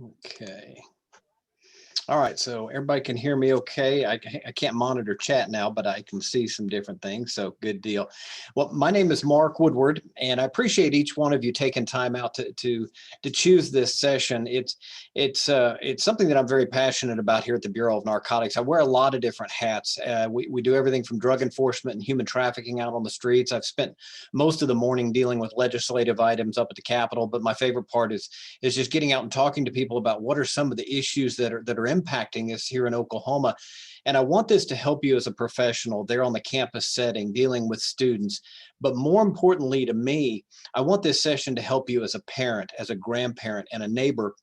Okay. All right, so everybody can hear me okay. I can't monitor chat now, but I can see some different things, so good deal. Well, my name is Mark Woodward, and I appreciate each one of you taking time out to choose this session. It's something that I'm very passionate about here at the Bureau of Narcotics. I wear a lot of different hats. We do everything from drug enforcement and human trafficking out on the streets. I've spent most of the morning dealing with legislative items up at the Capitol, but my favorite part is just getting out and talking to people about what are some of the issues that are impacting us here in Oklahoma. And I want this to help you as a professional there on the campus setting, dealing with students. But more importantly to me, I want this session to help you as a parent, as a grandparent, and a neighbor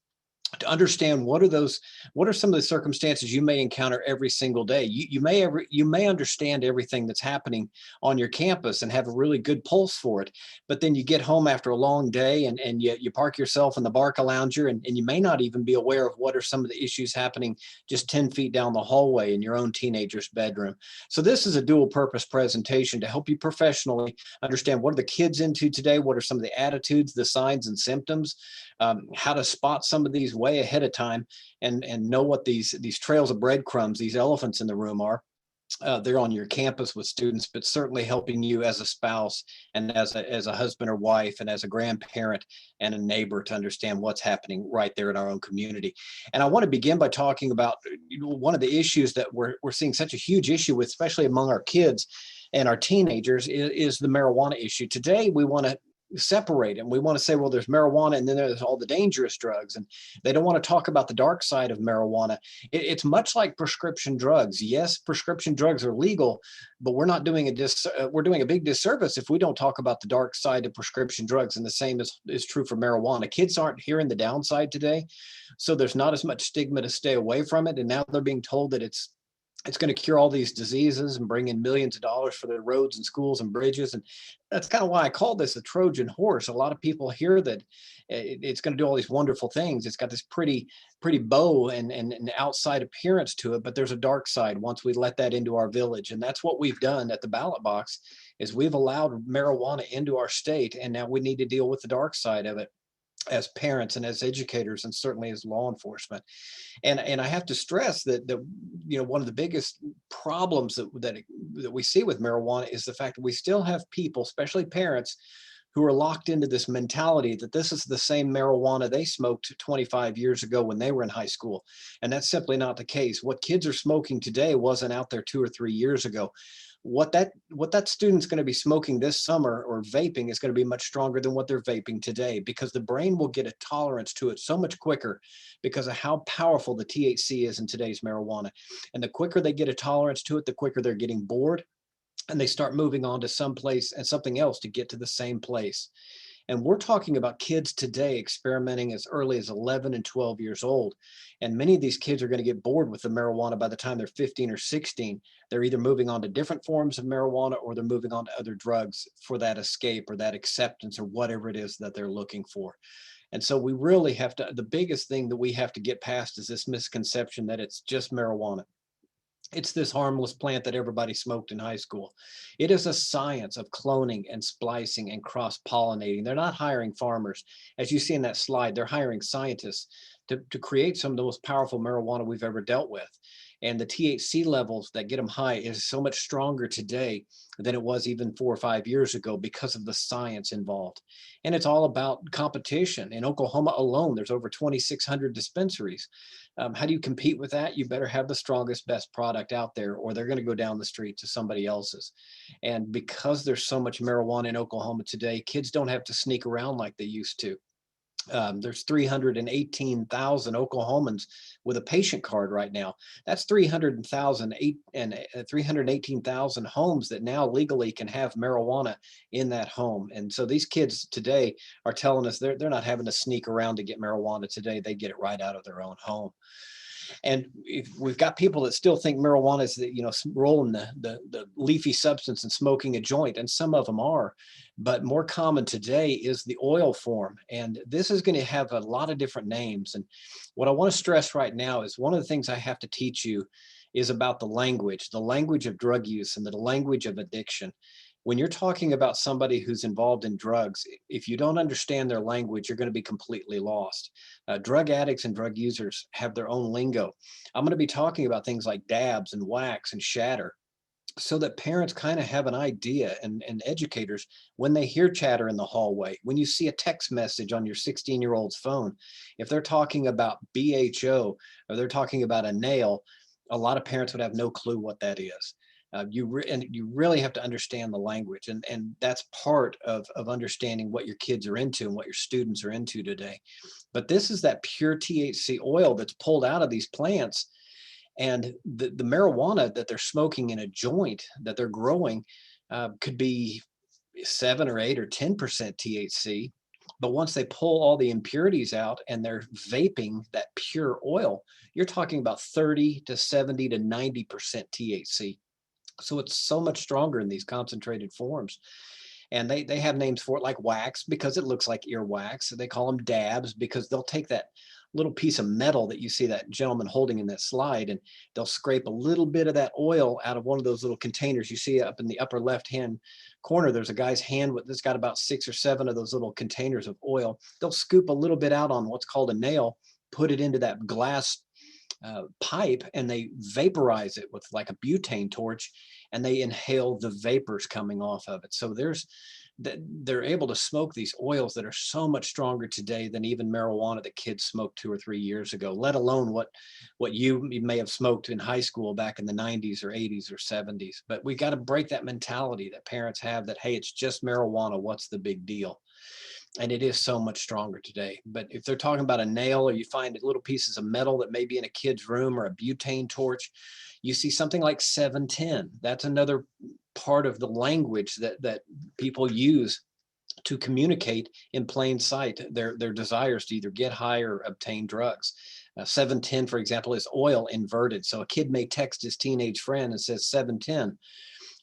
to understand what are some of the circumstances you may encounter every single day. You may understand everything that's happening on your campus and have a really good pulse for it, but then you get home after a long day and you park yourself in the Barcalounger and you may not even be aware of what are some of the issues happening just 10 feet down the hallway in your own teenager's bedroom. So this is a dual purpose presentation to help you professionally understand what are the kids into today, what are some of the attitudes, the signs and symptoms, how to spot some of these way ahead of time and know what these trails of breadcrumbs, these elephants in the room are. They're on your campus with students, but certainly helping you as a spouse and as a husband or wife and as a grandparent and a neighbor to understand what's happening right there in our own community. And I want to begin by talking about one of the issues that we're seeing such a huge issue with, especially among our kids and our teenagers, is the marijuana issue. Today, we want to separate them. We want to say, well, there's marijuana and then there's all the dangerous drugs. And they don't want to talk about the dark side of marijuana. It's much like prescription drugs. Yes, prescription drugs are legal, but we're doing a big disservice if we don't talk about the dark side of prescription drugs. And the same is true for marijuana. Kids aren't hearing the downside today. So there's not as much stigma to stay away from it. And now they're being told that it's going to cure all these diseases and bring in millions of dollars for the roads and schools and bridges. And that's kind of why I call this a Trojan horse. A lot of people hear that it's going to do all these wonderful things. It's got this pretty bow and outside appearance to it, but there's a dark side once we let that into our village. And that's what we've done at the ballot box is we've allowed marijuana into our state. And now we need to deal with the dark side of it as parents and as educators and certainly as law enforcement. And I have to stress that one of the biggest problems that we see with marijuana is the fact that we still have people, especially parents, who are locked into this mentality that this is the same marijuana they smoked 25 years ago when they were in high school. And that's simply not the case. What kids are smoking today wasn't out there 2 or 3 years ago. What that student's going to be smoking this summer or vaping is going to be much stronger than what they're vaping today, because the brain will get a tolerance to it so much quicker because of how powerful the THC is in today's marijuana. And the quicker they get a tolerance to it, the quicker they're getting bored and they start moving on to someplace and something else to get to the same place. And we're talking about kids today experimenting as early as 11 and 12 years old. And many of these kids are going to get bored with the marijuana by the time they're 15 or 16. They're either moving on to different forms of marijuana or they're moving on to other drugs for that escape or that acceptance or whatever it is that they're looking for. And so we really have to, the biggest thing that we have to get past is this misconception that it's just marijuana. It's this harmless plant that everybody smoked in high school. It is a science of cloning and splicing and cross-pollinating. They're not hiring farmers. As you see in that slide, they're hiring scientists to create some of the most powerful marijuana we've ever dealt with. And the THC levels that get them high is so much stronger today than it was even 4 or 5 years ago because of the science involved. And it's all about competition. In Oklahoma alone, there's over 2,600 dispensaries. How do you compete with that? You better have the strongest, best product out there, or they're going to go down the street to somebody else's. And because there's so much marijuana in Oklahoma today, kids don't have to sneak around like they used to. There's 318,000 Oklahomans with a patient card right now. That's 318,000 homes that now legally can have marijuana in that home. And so these kids today are telling us they're not having to sneak around to get marijuana today. They get it right out of their own home. And if we've got people that still think marijuana is, rolling the leafy substance and smoking a joint, and some of them are, but more common today is the oil form. And this is going to have a lot of different names. And what I want to stress right now is one of the things I have to teach you is about the language of drug use and the language of addiction. When you're talking about somebody who's involved in drugs, if you don't understand their language, you're going to be completely lost. Drug addicts and drug users have their own lingo. I'm going to be talking about things like dabs and wax and shatter, so that parents kind of have an idea, and educators, when they hear chatter in the hallway, when you see a text message on your 16-year-old's phone, if they're talking about BHO or they're talking about a nail, a lot of parents would have no clue what that is. And you really have to understand the language, and that's part of understanding what your kids are into and what your students are into today. But this is that pure THC oil that's pulled out of these plants, and the marijuana that they're smoking in a joint that they're growing could be 7 or 8 or 10% THC. But once they pull all the impurities out and they're vaping that pure oil, you're talking about 30 to 70 to 90% THC. So it's so much stronger in these concentrated forms. And they have names for it, like wax because it looks like earwax. So they call them dabs because they'll take that little piece of metal that you see that gentleman holding in that slide, and they'll scrape a little bit of that oil out of one of those little containers you see up in the upper left hand corner. There's a guy's hand that's got about 6 or 7 of those little containers of oil. They'll scoop a little bit out on what's called a nail, put it into that glass pipe, and they vaporize it with like a butane torch, and they inhale the vapors coming off of it. So they're able to smoke these oils that are so much stronger today than even marijuana that kids smoked 2 or 3 years ago, let alone what you may have smoked in high school back in the 90s or 80s or 70s. But we got to break that mentality that parents have that, hey, it's just marijuana, what's the big deal? And it is so much stronger today. But if they're talking about a nail, or you find little pieces of metal that may be in a kid's room, or a butane torch, you see something like 710. That's another part of the language that people use to communicate in plain sight their desires to either get high or obtain drugs. 710, for example, is oil inverted. So a kid may text his teenage friend and says 710.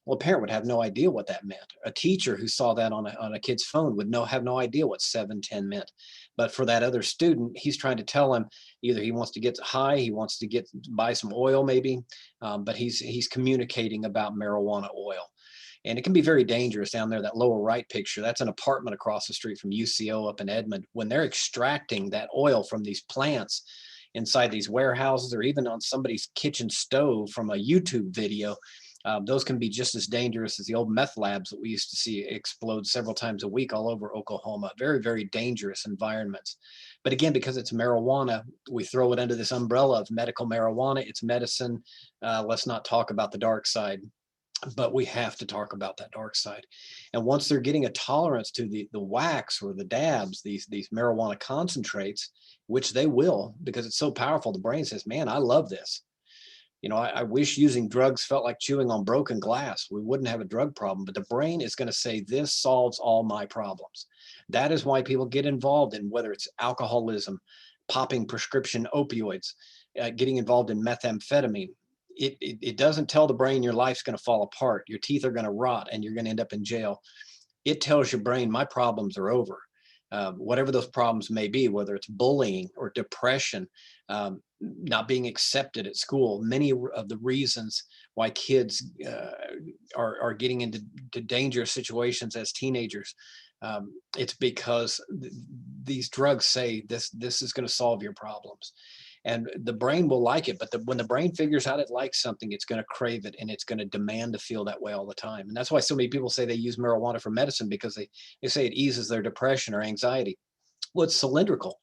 Well, a parent would have no idea what that meant. A teacher who saw that on a kid's phone would have no idea what 710 meant. But for that other student, he's trying to tell him either he wants to get high, he wants to buy some oil maybe, but he's communicating about marijuana oil. And it can be very dangerous down there. That lower right picture, that's an apartment across the street from UCO up in Edmond. When they're extracting that oil from these plants inside these warehouses, or even on somebody's kitchen stove from a YouTube video, those can be just as dangerous as the old meth labs that we used to see explode several times a week all over Oklahoma. Very, very dangerous environments. But again, because it's marijuana, we throw it under this umbrella of medical marijuana. It's medicine. Let's not talk about the dark side. But we have to talk about that dark side. And once they're getting a tolerance to the wax or the dabs, these marijuana concentrates, which they will, because it's so powerful, the brain says, man, I love this. I wish using drugs felt like chewing on broken glass. We wouldn't have a drug problem, but the brain is going to say, this solves all my problems. That is why people get involved in, whether it's alcoholism, popping prescription opioids, getting involved in methamphetamine. It doesn't tell the brain your life's going to fall apart, your teeth are going to rot, and you're going to end up in jail. It tells your brain, my problems are over. Whatever those problems may be, whether it's bullying or depression, not being accepted at school, many of the reasons why kids are getting into dangerous situations as teenagers, it's because these drugs say this is going to solve your problems. And the brain will like it, but when the brain figures out it likes something, it's going to crave it, and it's going to demand to feel that way all the time. And that's why so many people say they use marijuana for medicine, because they say it eases their depression or anxiety. Well, it's cylindrical,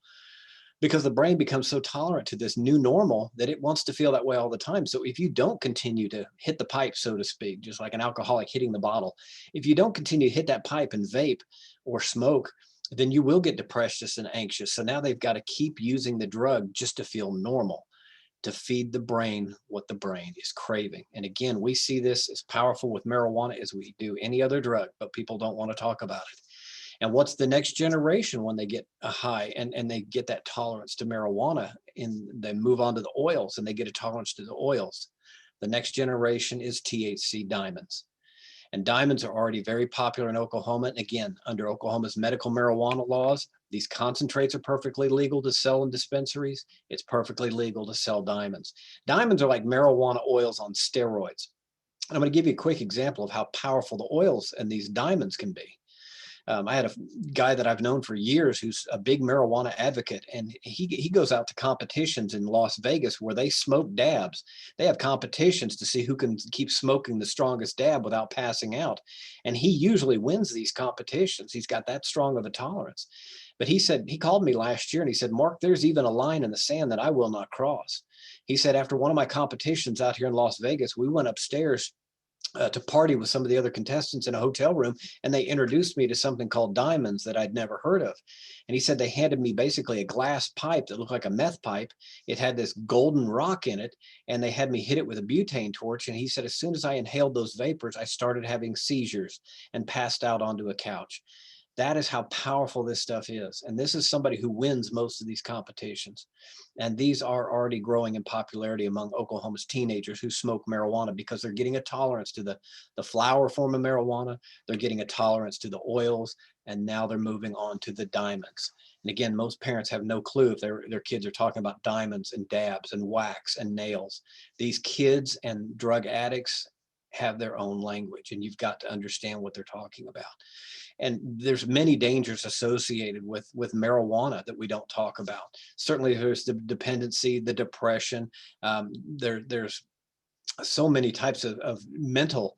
because the brain becomes so tolerant to this new normal that it wants to feel that way all the time. So if you don't continue to hit the pipe, so to speak, just like an alcoholic hitting the bottle, if you don't continue to hit that pipe and vape or smoke, then you will get depressed and anxious. So now they've got to keep using the drug just to feel normal, to feed the brain what the brain is craving. And again, we see this as powerful with marijuana as we do any other drug, but people don't want to talk about it. And what's the next generation when they get a high and they get that tolerance to marijuana, and they move on to the oils and they get a tolerance to the oils? The next generation is THC diamonds. And diamonds are already very popular in Oklahoma. And again, under Oklahoma's medical marijuana laws, these concentrates are perfectly legal to sell in dispensaries. It's perfectly legal to sell diamonds. Diamonds are like marijuana oils on steroids. I'm going to give you a quick example of how powerful the oils and these diamonds can be. I had a guy that I've known for years who's a big marijuana advocate, and he goes out to competitions in Las Vegas where they smoke dabs. They have competitions to see who can keep smoking the strongest dab without passing out. And he usually wins these competitions. He's got that strong of a tolerance. But he said, he called me last year and he said, Mark, there's even a line in the sand that I will not cross. He said, after one of my competitions out here in Las Vegas, we went upstairs to party with some of the other contestants in a hotel room, and they introduced me to something called diamonds that I'd never heard of. And he said they handed me basically a glass pipe that looked like a meth pipe. It had this golden rock in it, and they had me hit it with a butane torch. And he said as soon as I inhaled those vapors, I started having seizures and passed out onto a couch. That is how powerful this stuff is. And this is somebody who wins most of these competitions. And these are already growing in popularity among Oklahoma's teenagers who smoke marijuana because they're getting a tolerance to the flower form of marijuana. They're getting a tolerance to the oils. And now they're moving on to the diamonds. And again, most parents have no clue if their kids are talking about diamonds and dabs and wax and nails. These kids and drug addicts have their own language, and you've got to understand what they're talking about. And there's many dangers associated with marijuana that we don't talk about. Certainly there's the dependency, the depression. There's so many types of mental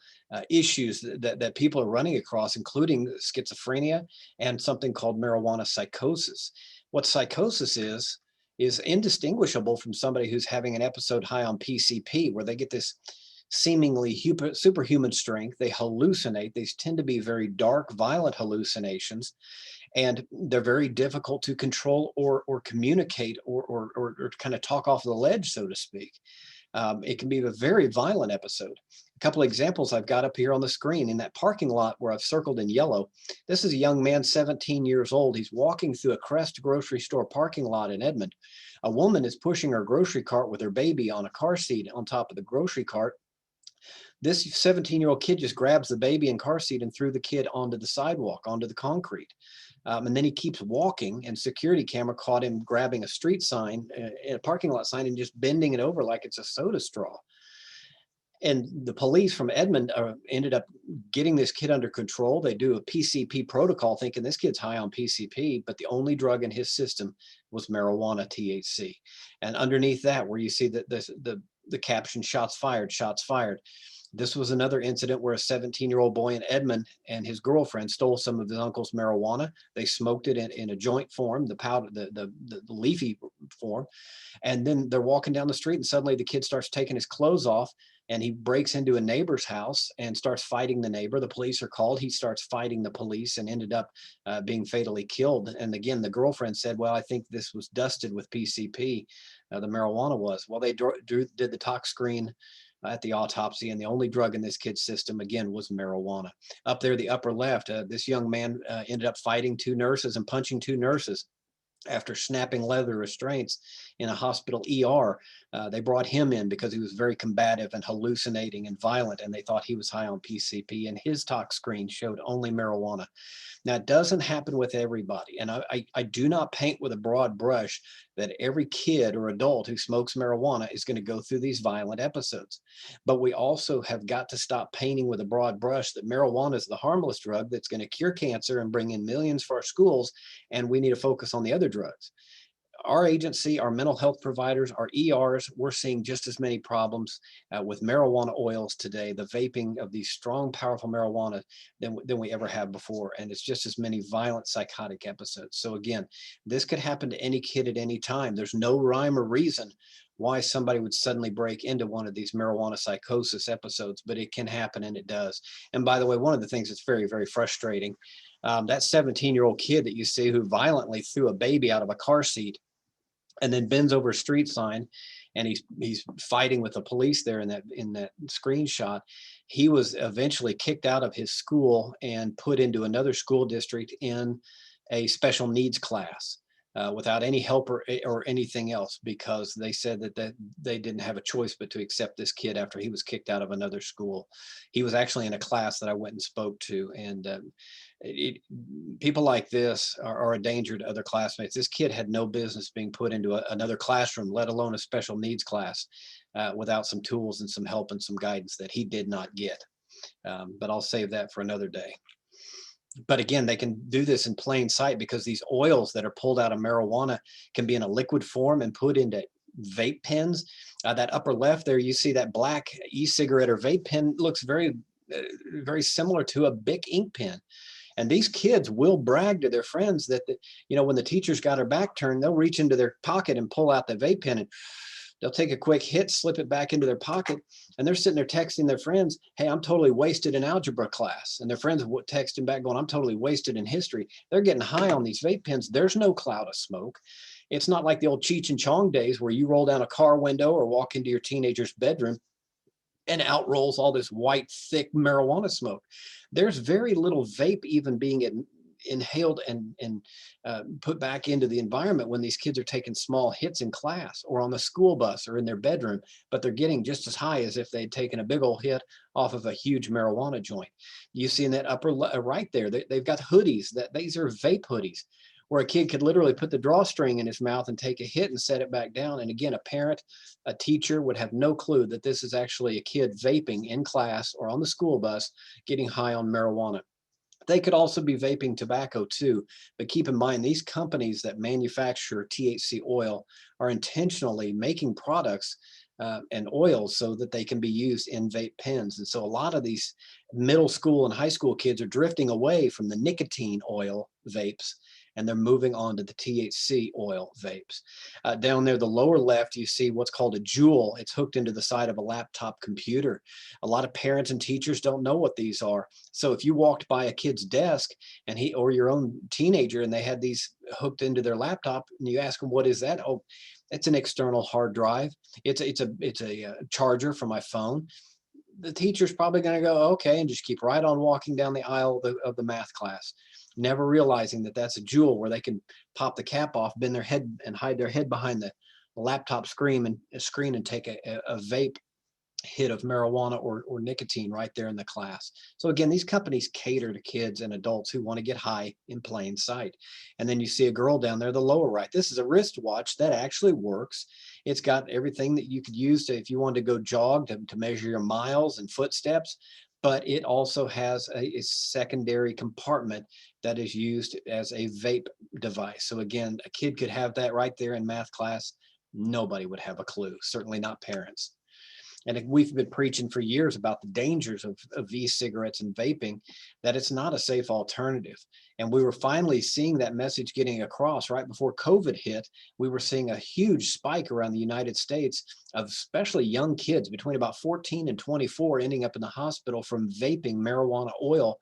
issues that people are running across, including schizophrenia and something called marijuana psychosis. What psychosis is indistinguishable from somebody who's having an episode high on PCP, where they get this seemingly superhuman strength. They hallucinate. These tend to be very dark, violent hallucinations, and they're very difficult to control or communicate or kind of talk off the ledge, so to speak. It can be a very violent episode. A couple of examples I've got up here on the screen. In that parking lot where I've circled in yellow, this is a young man, 17 years old. He's walking through a Crest grocery store parking lot in Edmond. A woman is pushing her grocery cart with her baby on a car seat on top of the grocery cart. This 17-year-old kid just grabs the baby and car seat and threw the kid onto the sidewalk, onto the concrete. And then he keeps walking, and security camera caught him grabbing a street sign, a parking lot sign, and just bending it over like it's a soda straw. And the police from Edmond ended up getting this kid under control. They do a PCP protocol thinking this kid's high on PCP, but the only drug in his system was marijuana, THC. And underneath that, where you see that the caption, shots fired, shots fired. This was another incident where a 17-year-old boy in Edmond and his girlfriend stole some of his uncle's marijuana. They smoked it in a joint form, the powder, the leafy form. And then they're walking down the street, and suddenly the kid starts taking his clothes off, and he breaks into a neighbor's house and starts fighting the neighbor. The police are called. He starts fighting the police and ended up being fatally killed. And again, the girlfriend said, well, I think this was dusted with PCP. The marijuana was. Well, they did the tox screen at the autopsy, and the only drug in this kid's system, again, was marijuana. Up there, the upper left, this young man ended up fighting two nurses and punching two nurses after snapping leather restraints in a hospital ER. They brought him in because he was very combative and hallucinating and violent, and they thought he was high on PCP, and his tox screen showed only marijuana. Now, it doesn't happen with everybody, and I do not paint with a broad brush that every kid or adult who smokes marijuana is going to go through these violent episodes. But we also have got to stop painting with a broad brush that marijuana is the harmless drug that's going to cure cancer and bring in millions for our schools, and we need to focus on the other drugs. Our agency, our mental health providers, our ERs, we're seeing just as many problems with marijuana oils today, the vaping of these strong, powerful marijuana than we ever have before. And it's just as many violent psychotic episodes. So again, this could happen to any kid at any time. There's no rhyme or reason why somebody would suddenly break into one of these marijuana psychosis episodes, but it can happen, and it does. And by the way, one of the things that's very, very frustrating, that 17-year-old kid that you see who violently threw a baby out of a car seat and then bends over a street sign, and he's fighting with the police there in that screenshot. He was eventually kicked out of his school and put into another school district in a special needs class. without any help or anything else, because they said that they didn't have a choice but to accept this kid after he was kicked out of another school. He was actually in a class that I went and spoke to, and it, people like this are a danger to other classmates. This kid had no business being put into another classroom, let alone a special needs class, without some tools and some help and some guidance that he did not get. But I'll save that for another day. But again, they can do this in plain sight, because these oils that are pulled out of marijuana can be in a liquid form and put into vape pens. That upper left there, you see that black e-cigarette or vape pen looks very similar to a Bic ink pen. And these kids will brag to their friends that, when the teacher's got her back turned, they'll reach into their pocket and pull out the vape pen, and they'll take a quick hit, slip it back into their pocket, and they're sitting there texting their friends, "Hey, I'm totally wasted in algebra class." And their friends would text them back going, "I'm totally wasted in history." They're getting high on these vape pens. There's no cloud of smoke. It's not like the old Cheech and Chong days where you roll down a car window or walk into your teenager's bedroom and out rolls all this white, thick marijuana smoke. There's very little vape even being inhaled and put back into the environment when these kids are taking small hits in class or on the school bus or in their bedroom, but they're getting just as high as if they'd taken a big old hit off of a huge marijuana joint. You see in that upper right there, they've got hoodies. These are vape hoodies, where a kid could literally put the drawstring in his mouth and take a hit and set it back down. And again, a parent, a teacher would have no clue that this is actually a kid vaping in class or on the school bus, getting high on marijuana. They could also be vaping tobacco too, but keep in mind, these companies that manufacture THC oil are intentionally making products and oils so that they can be used in vape pens. And so a lot of these middle school and high school kids are drifting away from the nicotine oil vapes, and they're moving on to the THC oil vapes. Down there, the lower left, you see what's called a Juul. It's hooked into the side of a laptop computer. A lot of parents and teachers don't know what these are. So if you walked by a kid's desk and or your own teenager, and they had these hooked into their laptop, and you ask them, "What is that?" "Oh, it's an external hard drive. It's a charger for my phone." The teacher's probably going to go, "Okay," and just keep right on walking down the aisle of the math class, never realizing that that's a Juul where they can pop the cap off, bend their head and hide their head behind the laptop screen and take a vape hit of marijuana or nicotine right there in the class. So again, these companies cater to kids and adults who want to get high in plain sight. And then you see a girl down there, the lower right. This is a wristwatch that actually works. It's got everything that you could use if you wanted to go jog to measure your miles and footsteps, but it also has a secondary compartment that is used as a vape device. So again, a kid could have that right there in math class. Nobody would have a clue, certainly not parents. And we've been preaching for years about the dangers of e-cigarettes and vaping, that it's not a safe alternative. And we were finally seeing that message getting across right before COVID hit. We were seeing a huge spike around the United States of especially young kids between about 14 and 24 ending up in the hospital from vaping marijuana oil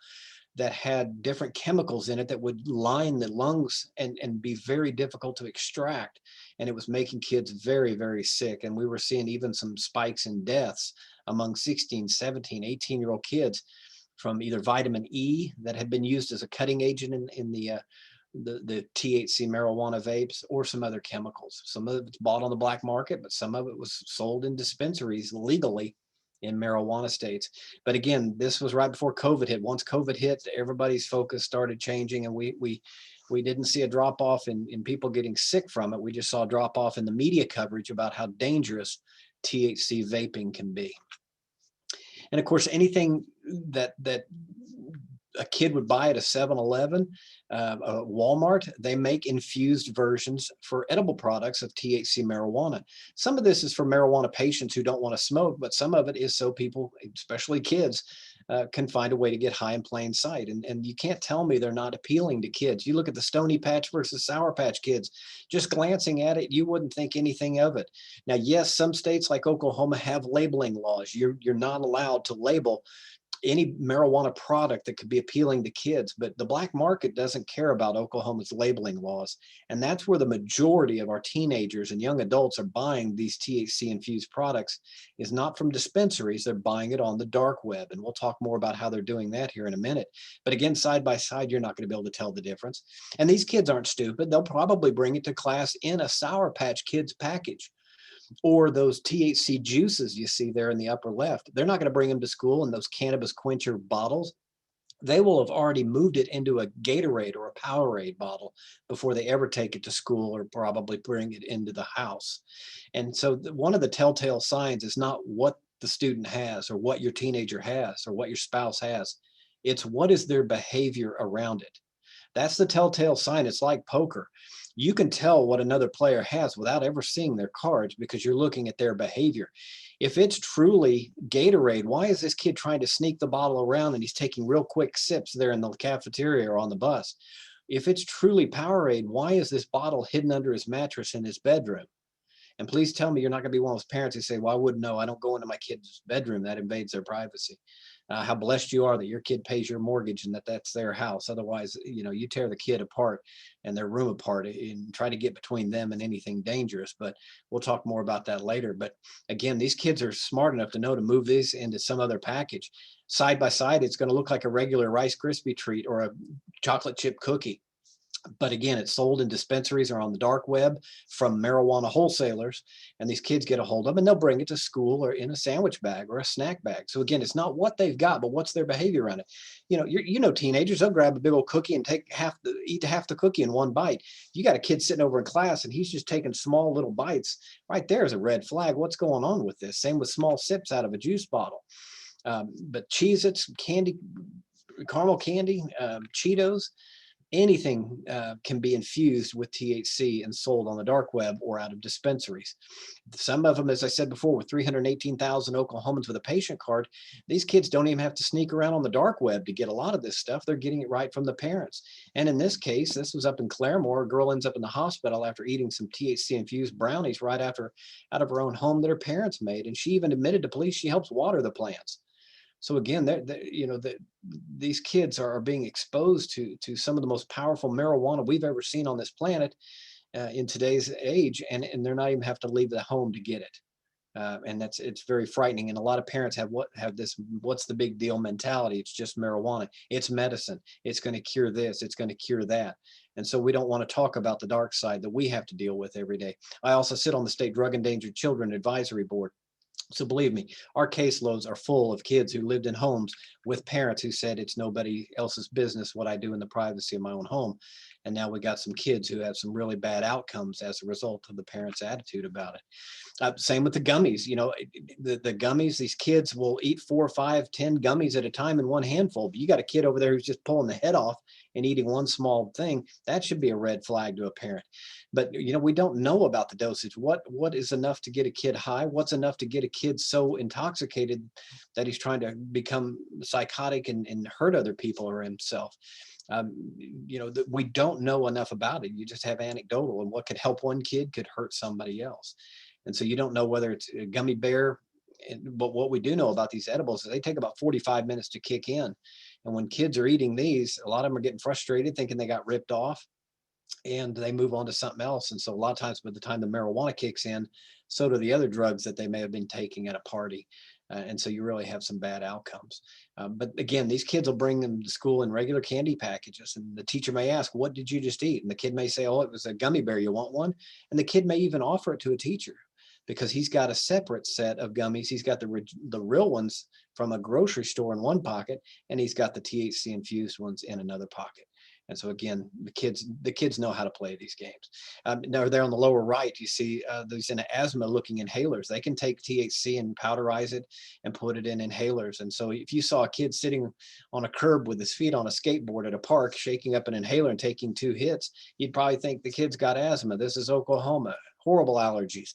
that had different chemicals in it that would line the lungs and be very difficult to extract. And it was making kids very, very sick. And we were seeing even some spikes in deaths among 16, 17, 18-year-old kids from either vitamin E that had been used as a cutting agent in the THC marijuana vapes, or some other chemicals. Some of it's bought on the black market, but some of it was sold in dispensaries legally in marijuana states. But again, this was right before COVID hit. Once COVID hit, everybody's focus started changing, and we didn't see a drop off in people getting sick from it. We just saw a drop off in the media coverage about how dangerous THC vaping can be. And of course, anything that a kid would buy at a 7-Eleven, a Walmart, they make infused versions for edible products of THC marijuana. Some of this is for marijuana patients who don't want to smoke, but some of it is so people, especially kids, can find a way to get high in plain sight. And you can't tell me they're not appealing to kids. You look at the Stony Patch versus Sour Patch Kids, just glancing at it, you wouldn't think anything of it. Now, yes, some states like Oklahoma have labeling laws. You're not allowed to label any marijuana product that could be appealing to kids. But the black market doesn't care about Oklahoma's labeling laws. And that's where the majority of our teenagers and young adults are buying these THC infused products, is not from dispensaries. They're buying it on the dark web. And we'll talk more about how they're doing that here in a minute. But again, side by side, you're not going to be able to tell the difference. And these kids aren't stupid. They'll probably bring it to class in a Sour Patch Kids package, or those THC juices you see there in the upper left. They're not going to bring them to school in those cannabis quencher bottles. They will have already moved it into a Gatorade or a Powerade bottle before they ever take it to school, or probably bring it into the house. And so one of the telltale signs is not what the student has, or what your teenager has, or what your spouse has. It's what is their behavior around it. That's the telltale sign. It's like poker. You can tell what another player has without ever seeing their cards, because you're looking at their behavior. If it's truly Gatorade, why is this kid trying to sneak the bottle around and he's taking real quick sips there in the cafeteria or on the bus? If it's truly Powerade, why is this bottle hidden under his mattress in his bedroom? And please tell me you're not going to be one of those parents who say, well, I wouldn't know. I don't go into my kid's bedroom. That invades their privacy. How blessed you are that your kid pays your mortgage and that that's their house. Otherwise, you tear the kid apart and their room apart and try to get between them and anything dangerous. But we'll talk more about that later. But again, these kids are smart enough to know to move these into some other package. Side by side, it's going to look like a regular Rice Krispie treat or a chocolate chip cookie. But again, it's sold in dispensaries or on the dark web from marijuana wholesalers, and these kids get a hold of them and they'll bring it to school or in a sandwich bag or a snack bag. So again, it's not what they've got, but what's their behavior around it. Teenagers, they'll grab a big old cookie and eat half the cookie in one bite. You got a kid sitting over in class and he's just taking small little bites. Right there is a red flag. What's going on with this? Same with small sips out of a juice bottle. But Cheez-Its, candy, caramel candy, Cheetos, anything can be infused with THC and sold on the dark web or out of dispensaries. Some of them, as I said before, with 318,000 Oklahomans with a patient card, these kids don't even have to sneak around on the dark web to get a lot of this stuff. They're getting it right from the parents. And in this case, this was up in Claremore. A girl ends up in the hospital after eating some THC infused brownies right after out of her own home that her parents made. And she even admitted to police she helps water the plants. So again, these kids are being exposed to some of the most powerful marijuana we've ever seen on this planet in today's age, and they're not even have to leave the home to get it. And it's very frightening. And a lot of parents have this what's the big deal mentality. It's just marijuana. It's medicine. It's going to cure this. It's going to cure that. And so we don't want to talk about the dark side that we have to deal with every day. I also sit on the State Drug Endangered Children Advisory Board. So believe me, our caseloads are full of kids who lived in homes with parents who said it's nobody else's business what I do in the privacy of my own home. And now we got some kids who have some really bad outcomes as a result of the parents' attitude about it. Same with the gummies. The gummies, these kids will eat 4, 5, 10 gummies at a time in one handful. But you got a kid over there who's just pulling the head off and eating one small thing. That should be a red flag to a parent. But we don't know about the dosage. What is enough to get a kid high? What's enough to get a kid so intoxicated that he's trying to become psychotic and hurt other people or himself? We don't know enough about it. You just have anecdotal, and what could help one kid could hurt somebody else. And so you don't know whether it's a gummy bear. But what we do know about these edibles is they take about 45 minutes to kick in. And when kids are eating these, a lot of them are getting frustrated, thinking they got ripped off, and they move on to something else. And so a lot of times by the time the marijuana kicks in, so do the other drugs that they may have been taking at a party. And so you really have some bad outcomes. But again, these kids will bring them to school in regular candy packages. And the teacher may ask, what did you just eat? And the kid may say, oh, it was a gummy bear. You want one? And the kid may even offer it to a teacher, because he's got a separate set of gummies. He's got the real ones from a grocery store in one pocket, and he's got the THC infused ones in another pocket. And so again, the kids know how to play these games. Now there on the lower right, you see these asthma looking inhalers. They can take THC and powderize it and put it in inhalers. And so if you saw a kid sitting on a curb with his feet on a skateboard at a park, shaking up an inhaler and taking 2 hits, you'd probably think the kid's got asthma. This is Oklahoma, horrible allergies.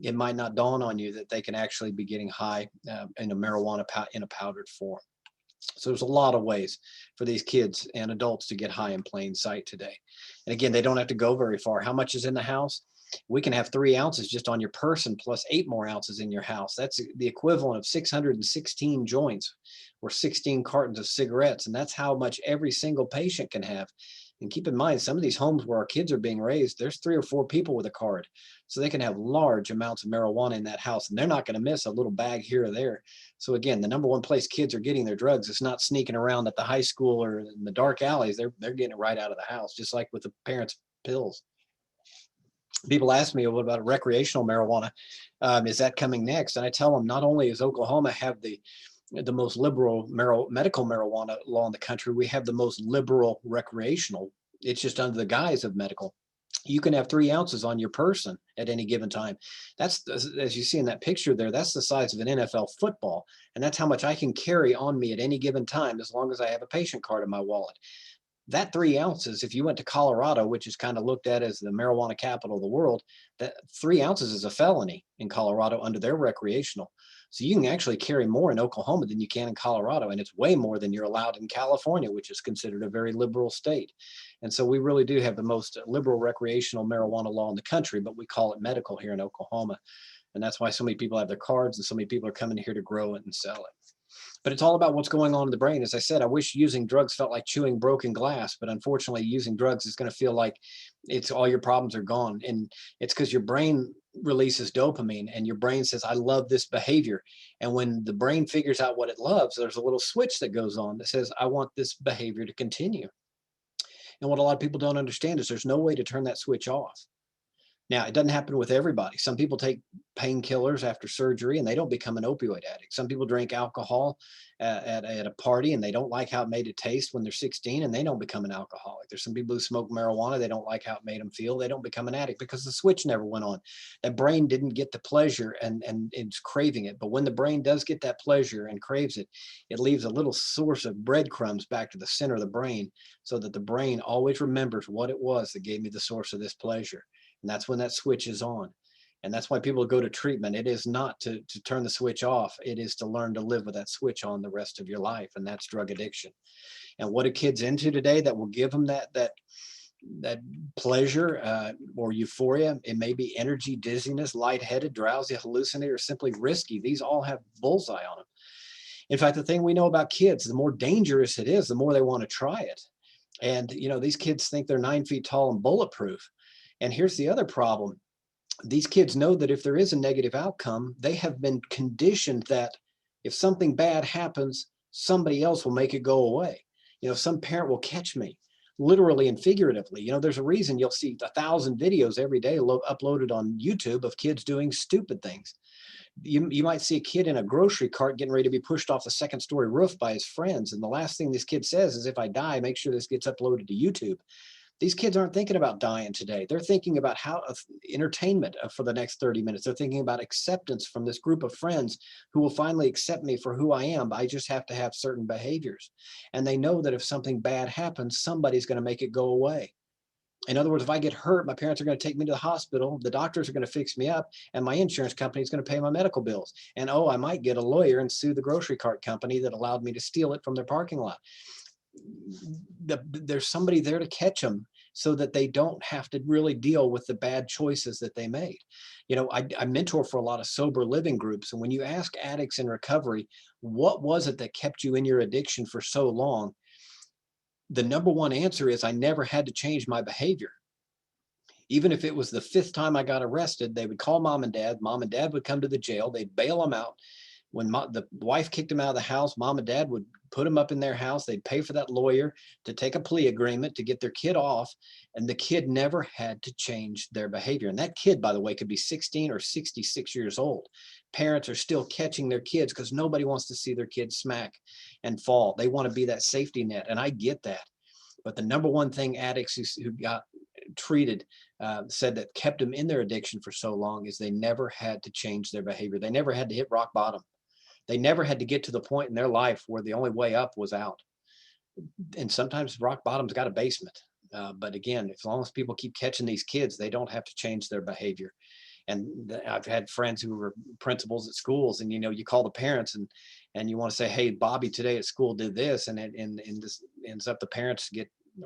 It might not dawn on you that they can actually be getting high in a marijuana in a powdered form. So there's a lot of ways for these kids and adults to get high in plain sight today. And again, they don't have to go very far. How much is in the house? We can have 3 ounces just on your person plus 8 more ounces in your house. That's the equivalent of 616 joints or 16 cartons of cigarettes. And that's how much every single patient can have. And keep in mind, some of these homes where our kids are being raised, there's 3 or 4 people with a card. So they can have large amounts of marijuana in that house, and they're not going to miss a little bag here or there. So again, the number one place kids are getting their drugs is not sneaking around at the high school or in the dark alleys. They're getting it right out of the house, just like with the parents' pills. People ask me, what about recreational marijuana? Is that coming next? And I tell them, not only does Oklahoma have the most liberal medical marijuana law in the country, we have the most liberal recreational. It's just under the guise of medical. You can have 3 ounces on your person at any given time. That's, as you see in that picture there, that's the size of an NFL football. And that's how much I can carry on me at any given time, as long as I have a patient card in my wallet. That 3 ounces, if you went to Colorado, which is kind of looked at as the marijuana capital of the world, that 3 ounces is a felony in Colorado under their recreational. So you can actually carry more in Oklahoma than you can in Colorado, and it's way more than you're allowed in California, which is considered a very liberal state. And so we really do have the most liberal recreational marijuana law in the country, but we call it medical here in Oklahoma. And that's why so many people have their cards and so many people are coming here to grow it and sell it. But it's all about what's going on in the brain. As I said, I wish using drugs felt like chewing broken glass, but unfortunately using drugs is going to feel like it's all your problems are gone. And it's because your brain releases dopamine and your brain says, I love this behavior. And when the brain figures out what it loves, there's a little switch that goes on that says, I want this behavior to continue. And what a lot of people don't understand is there's no way to turn that switch off. Now, it doesn't happen with everybody. Some people take painkillers after surgery and they don't become an opioid addict. Some people drink alcohol at a party and they don't like how it made it taste when they're 16 and they don't become an alcoholic. There's some people who smoke marijuana, they don't like how it made them feel, they don't become an addict because the switch never went on. That brain didn't get the pleasure and it's craving it. But when the brain does get that pleasure and craves it, it leaves a little source of breadcrumbs back to the center of the brain so that the brain always remembers what it was that gave me the source of this pleasure. And that's when that switch is on. And that's why people go to treatment. It is not to turn the switch off. It is to learn to live with that switch on the rest of your life. And that's drug addiction. And what are kids into today that will give them that pleasure or euphoria? It may be energy, dizziness, lightheaded, drowsy, hallucinated, or simply risky. These all have bullseye on them. In fact, the thing we know about kids, the more dangerous it is, the more they want to try it. And, you know, these kids think they're 9 feet tall and bulletproof. And here's the other problem. These kids know that if there is a negative outcome, they have been conditioned that if something bad happens, somebody else will make it go away. You know, some parent will catch me, literally and figuratively. You know, there's a reason you'll see 1,000 videos every day uploaded on YouTube of kids doing stupid things. You might see a kid in a grocery cart getting ready to be pushed off the second-story roof by his friends. And the last thing this kid says is, if I die, make sure this gets uploaded to YouTube. These kids aren't thinking about dying today. They're thinking about how entertainment for the next 30 minutes. They're thinking about acceptance from this group of friends who will finally accept me for who I am. I just have to have certain behaviors. And they know that if something bad happens, somebody's going to make it go away. In other words, if I get hurt, my parents are going to take me to the hospital, the doctors are going to fix me up, and my insurance company is going to pay my medical bills. And oh, I might get a lawyer and sue the grocery cart company that allowed me to steal it from their parking lot. There's somebody there to catch them so that they don't have to really deal with the bad choices that they made. You know, I mentor for a lot of sober living groups. And when you ask addicts in recovery, what was it that kept you in your addiction for so long? The number one answer is, I never had to change my behavior. Even if it was the 5th time I got arrested, they would call mom and dad. Mom and dad would come to the jail. They'd bail them out. When the wife kicked him out of the house, mom and dad would put him up in their house. They'd pay for that lawyer to take a plea agreement to get their kid off. And the kid never had to change their behavior. And that kid, by the way, could be 16 or 66 years old. Parents are still catching their kids because nobody wants to see their kids smack and fall. They want to be that safety net. And I get that. But the number one thing addicts who got treated said that kept them in their addiction for so long is they never had to change their behavior. They never had to hit rock bottom. They never had to get to the point in their life where the only way up was out. And sometimes rock bottom's got a basement. But again, as long as people keep catching these kids, they don't have to change their behavior. And I've had friends who were principals at schools, and you know, you call the parents and you want to say, hey, Bobby today at school did this, and this ends up the parents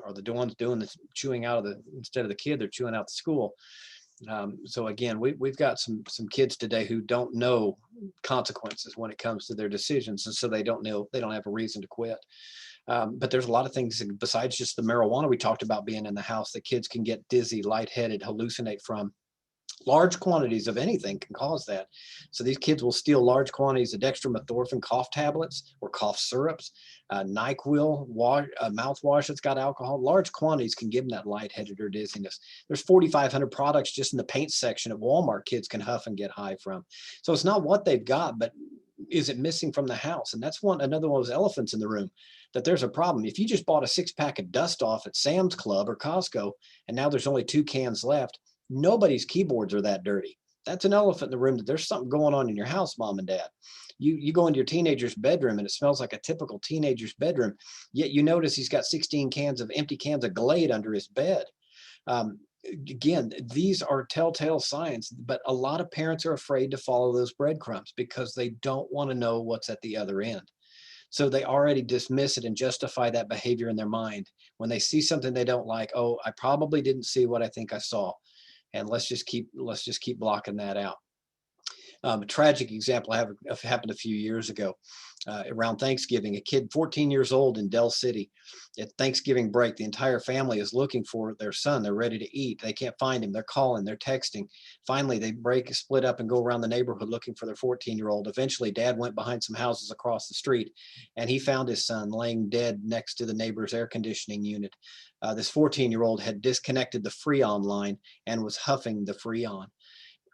are the ones doing the chewing out of instead of the kid, they're chewing out the school. So again, we've got some kids today who don't know consequences when it comes to their decisions, and so they don't have a reason to quit. But there's a lot of things besides just the marijuana we talked about being in the house that kids can get dizzy, lightheaded, hallucinate from. Large quantities of anything can cause that. So these kids will steal large quantities of dextromethorphan cough tablets or cough syrups, NyQuil mouthwash that's got alcohol. Large quantities can give them that lightheaded or dizziness. There's 4,500 products just in the paint section at Walmart kids can huff and get high from. So it's not what they've got, but is it missing from the house? And that's another one of those elephants in the room, that there's a problem. If you just bought a 6-pack of Dust Off at Sam's Club or Costco, and now there's only 2 cans left, nobody's keyboards are that dirty. That's an elephant in the room, that there's something going on in your house, mom and dad. You go into your teenager's bedroom and it smells like a typical teenager's bedroom, yet you notice he's got 16 empty cans of Glade under his bed. Again, these are telltale signs, but a lot of parents are afraid to follow those breadcrumbs because they don't want to know what's at the other end. So they already dismiss it and justify that behavior in their mind. When they see something they don't like, oh, I probably didn't see what I think I saw. And let's just keep blocking that out. A tragic example happened a few years ago around Thanksgiving. A kid 14 years old in Del City, at Thanksgiving break, the entire family is looking for their son. They're ready to eat. They can't find him. They're calling, they're texting. Finally, they split up and go around the neighborhood looking for their 14-year-old. Eventually, dad went behind some houses across the street and he found his son laying dead next to the neighbor's air conditioning unit. This 14-year-old had disconnected the Freon line and was huffing the Freon.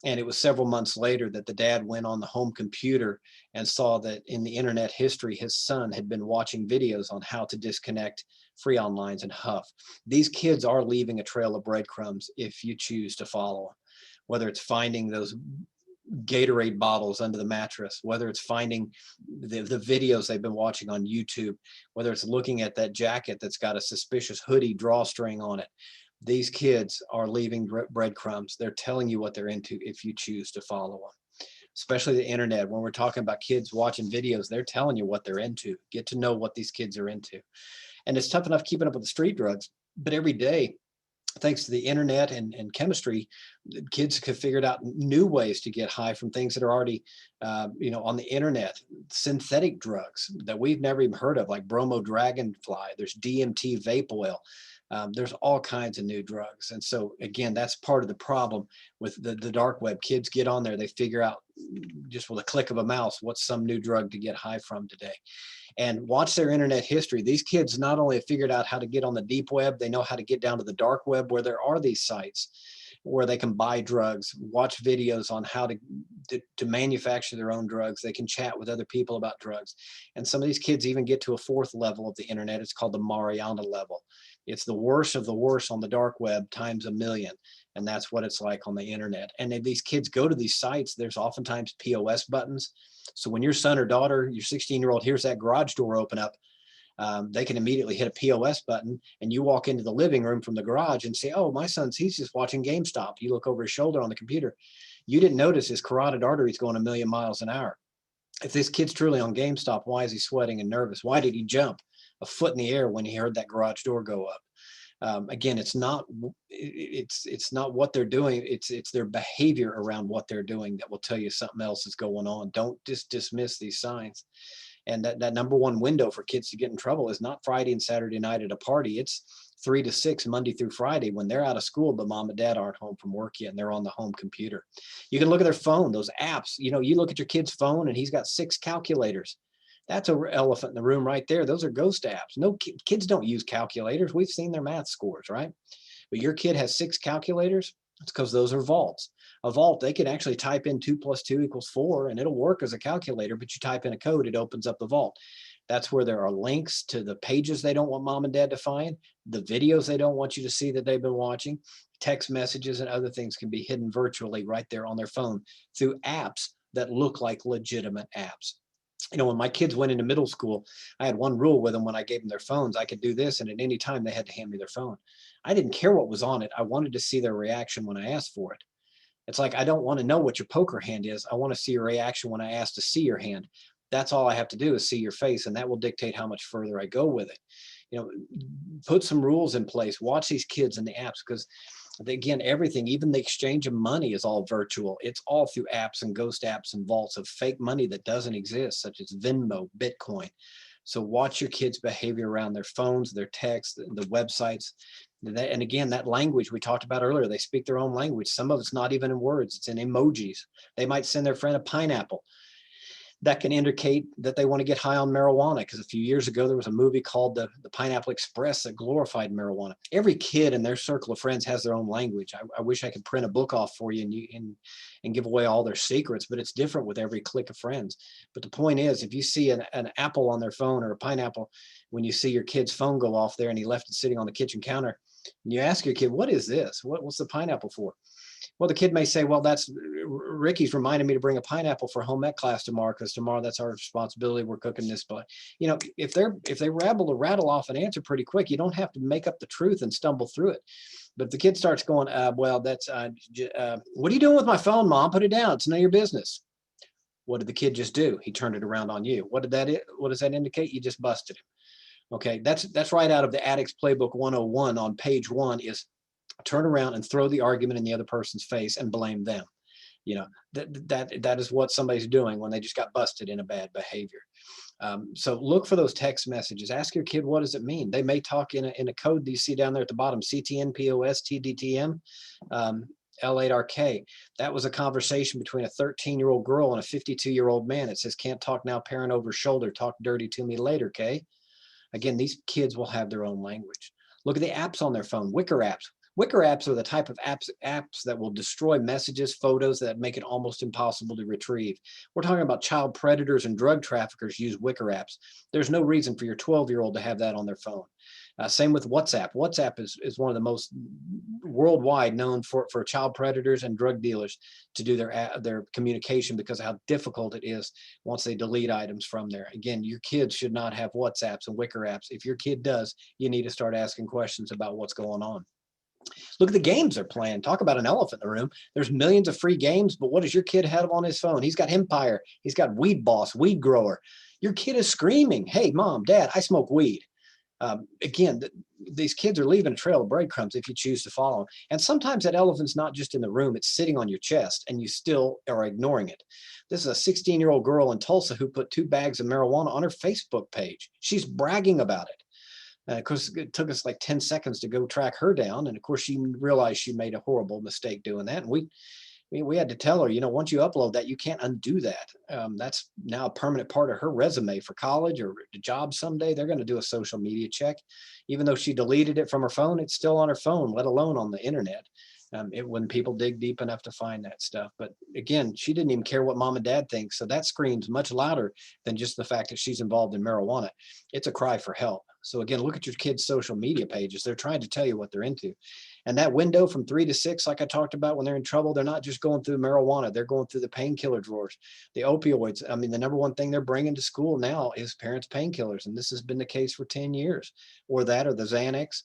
And it was several months later that the dad went on the home computer and saw that in the internet history, his son had been watching videos on how to disconnect Freon lines and huff. These kids are leaving a trail of breadcrumbs if you choose to follow them, whether it's finding those Gatorade bottles under the mattress, whether it's finding the videos they've been watching on YouTube, whether it's looking at that jacket that's got a suspicious hoodie drawstring on it. These kids are leaving breadcrumbs. They're telling you what they're into if you choose to follow them. Especially the internet, when we're talking about kids watching videos, they're telling you what they're into. Get to know what these kids are into. And it's tough enough keeping up with the street drugs, but every day, thanks to the internet and chemistry, kids have figured out new ways to get high from things that are already, on the internet. Synthetic drugs that we've never even heard of, like bromo dragonfly. There's DMT vape oil. There's all kinds of new drugs. And so again, that's part of the problem with the dark web. Kids get on there, they figure out just with a click of a mouse what's some new drug to get high from today. And watch their internet history. These kids not only have figured out how to get on the deep web, they know how to get down to the dark web where there are these sites where they can buy drugs, watch videos on how to manufacture their own drugs. They can chat with other people about drugs. And some of these kids even get to a 4th level of the internet. It's called the Mariana level. It's the worst of the worst on the dark web times a million. And that's what it's like on the internet. And if these kids go to these sites, there's oftentimes POS buttons. So when your son or daughter, your 16-year-old hears that garage door open up, they can immediately hit a POS button and you walk into the living room from the garage and say, oh, my son's, he's just watching GameStop. You look over his shoulder on the computer. You didn't notice his carotid arteries going a million miles an hour. If this kid's truly on GameStop, why is he sweating and nervous? Why did he jump a foot in the air when he heard that garage door go up? Again, it's not what they're doing. It's their behavior around what they're doing that will tell you something else is going on. Don't just dismiss these signs. And that number one window for kids to get in trouble is not Friday and Saturday night at a party. It's 3 to 6 Monday through Friday when they're out of school, but mom and dad aren't home from work yet and they're on the home computer. You can look at their phone, those apps. You look at your kid's phone and he's got 6 calculators. That's an elephant in the room right there. Those are ghost apps. No, kids don't use calculators. We've seen their math scores, right? But your kid has 6 calculators. It's because those are vaults. A vault, they can actually type in 2 + 2 = 4 and it'll work as a calculator, but you type in a code, it opens up the vault. That's where there are links to the pages they don't want mom and dad to find, the videos they don't want you to see that they've been watching, text messages and other things can be hidden virtually right there on their phone through apps that look like legitimate apps. When my kids went into middle school, I had one rule with them when I gave them their phones. I could do this, and at any time they had to hand me their phone. I didn't care what was on it. I wanted to see their reaction when I asked for it. It's like, I don't want to know what your poker hand is. I want to see your reaction when I ask to see your hand. That's all I have to do is see your face, and that will dictate how much further I go with it. Put some rules in place. Watch these kids in the apps, because Again, everything, even the exchange of money is all virtual. It's all through apps and ghost apps and vaults of fake money that doesn't exist, such as Venmo, Bitcoin. So watch your kids' behavior around their phones, their texts, the websites. And again, that language we talked about earlier, they speak their own language. Some of it's not even in words, it's in emojis. They might send their friend a pineapple. That can indicate that they want to get high on marijuana, because a few years ago there was a movie called the Pineapple Express that glorified marijuana. Every kid in their circle of friends has their own language. I wish I could print a book off for you and give away all their secrets, but it's different with every clique of friends. But the point is, if you see an apple on their phone or a pineapple, when you see your kid's phone go off there and he left it sitting on the kitchen counter, and you ask your kid, what is this? What's the pineapple for? Well, the kid may say, well, that's Ricky's reminded me to bring a pineapple for home ec class tomorrow, because tomorrow that's our responsibility. We're cooking this. But, you know, if they rattle off an answer pretty quick, you don't have to make up the truth and stumble through it. But if the kid starts going, well, that's what are you doing with my phone, Mom? Put it down. It's none of your business. What did the kid just do? He turned it around on you. What does that indicate? You just busted him. Okay, that's right out of the Addicts Playbook 101 on page 1 is turn around and throw the argument in the other person's face and blame them. You know, that is what somebody's doing when they just got busted in a bad behavior. So look for those text messages. Ask your kid, what does it mean? They may talk in a code that you see down there at the bottom, CTN, POS, TDTM, L8RK. That was a conversation between a 13-year-old girl and a 52-year-old man. It says, can't talk now, parent over shoulder, talk dirty to me later, K. Again, these kids will have their own language. Look at the apps on their phone, Wicker apps. Wicker apps are the type of apps that will destroy messages, photos that make it almost impossible to retrieve. We're talking about child predators and drug traffickers use Wicker apps. There's no reason for your 12-year-old to have that on their phone. Same with WhatsApp. WhatsApp is one of the most worldwide known for child predators and drug dealers to do their communication, because of how difficult it is once they delete items from there. Again, your kids should not have WhatsApps and Wicker apps. If your kid does, you need to start asking questions about what's going on. Look at the games they're playing. Talk about an elephant in the room. There's millions of free games, but what does your kid have on his phone? He's got Empire. He's got Weed Boss, Weed Grower. Your kid is screaming, hey, Mom, Dad, I smoke weed. Again, these kids are leaving a trail of breadcrumbs if you choose to follow them. And sometimes that elephant's not just in the room, it's sitting on your chest and you still are ignoring it. This is a 16-year-old girl in Tulsa who put 2 bags of marijuana on her Facebook page. She's bragging about it. Of course, it took us like 10 seconds to go track her down. And of course, she realized she made a horrible mistake doing that. And we had to tell her, you know, once you upload that, you can't undo that. That's now a permanent part of her resume for college or a job someday. They're going to do a social media check. Even though she deleted it from her phone, it's still on her phone, let alone on the internet. When people dig deep enough to find that stuff. But again, she didn't even care what Mom and Dad think. So that screams much louder than just the fact that she's involved in marijuana. It's a cry for help. So again, look at your kids' social media pages. They're trying to tell you what they're into. And that window from 3 to 6, like I talked about, when they're in trouble, they're not just going through marijuana. They're going through the painkiller drawers, the opioids. I mean, the number one thing they're bringing to school now is parents' painkillers. And this has been the case for 10 years, or that, or the Xanax.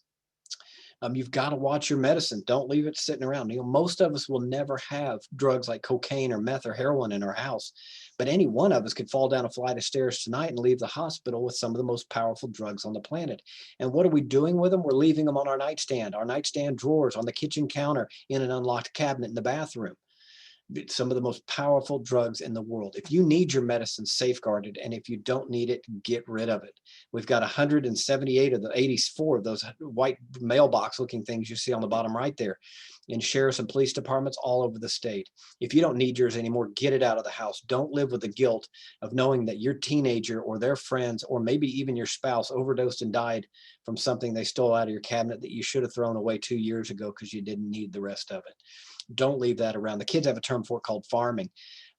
You've got to watch your medicine. Don't leave it sitting around. You know, most of us will never have drugs like cocaine or meth or heroin in our house, but any one of us could fall down a flight of stairs tonight and leave the hospital with some of the most powerful drugs on the planet. And what are we doing with them? We're leaving them on our nightstand drawers, on the kitchen counter, in an unlocked cabinet in the bathroom. Some of the most powerful drugs in the world. If you need your medicine safeguarded, and if you don't need it, get rid of it. We've got 178 of the 84 of those white mailbox looking things you see on the bottom right there in sheriffs and police departments all over the state. If you don't need yours anymore, get it out of the house. Don't live with the guilt of knowing that your teenager or their friends, or maybe even your spouse, overdosed and died from something they stole out of your cabinet that you should have thrown away 2 years ago because you didn't need the rest of it. Don't leave that around. The kids have a term for it called farming.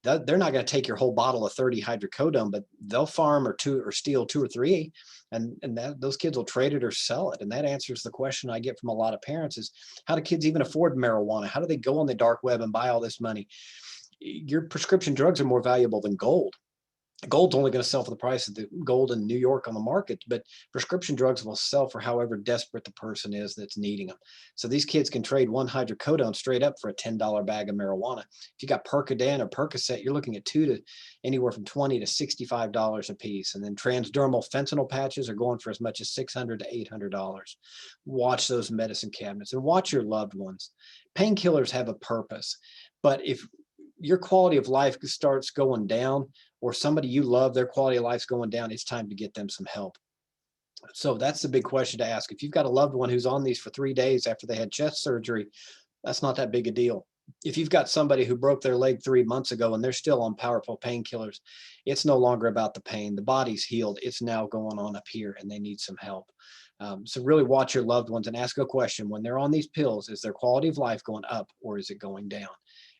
They're not going to take your whole bottle of 30 hydrocodone, but they'll farm or steal 2 or 3, and those kids will trade it or sell it. And that answers the question I get from a lot of parents is, how do kids even afford marijuana? How do they go on the dark web and buy all this money? Your prescription drugs are more valuable than gold. Gold's only going to sell for the price of the gold in New York on the market, but prescription drugs will sell for however desperate the person is that's needing them. So these kids can trade one hydrocodone straight up for a $10 bag of marijuana. If you got Percodan or Percocet, you're looking at anywhere from $20 to $65 a piece. And then transdermal fentanyl patches are going for as much as $600 to $800. Watch those medicine cabinets and watch your loved ones. Painkillers have a purpose, but if your quality of life starts going down, or somebody you love, their quality of life's going down, it's time to get them some help. So that's the big question to ask. If you've got a loved one who's on these for 3 days after they had chest surgery, that's not that big a deal. If you've got somebody who broke their leg 3 months ago and they're still on powerful painkillers, it's no longer about the pain. The body's healed. It's now going on up here and they need some help. So really watch your loved ones and ask a question. When they're on these pills, is their quality of life going up or is it going down?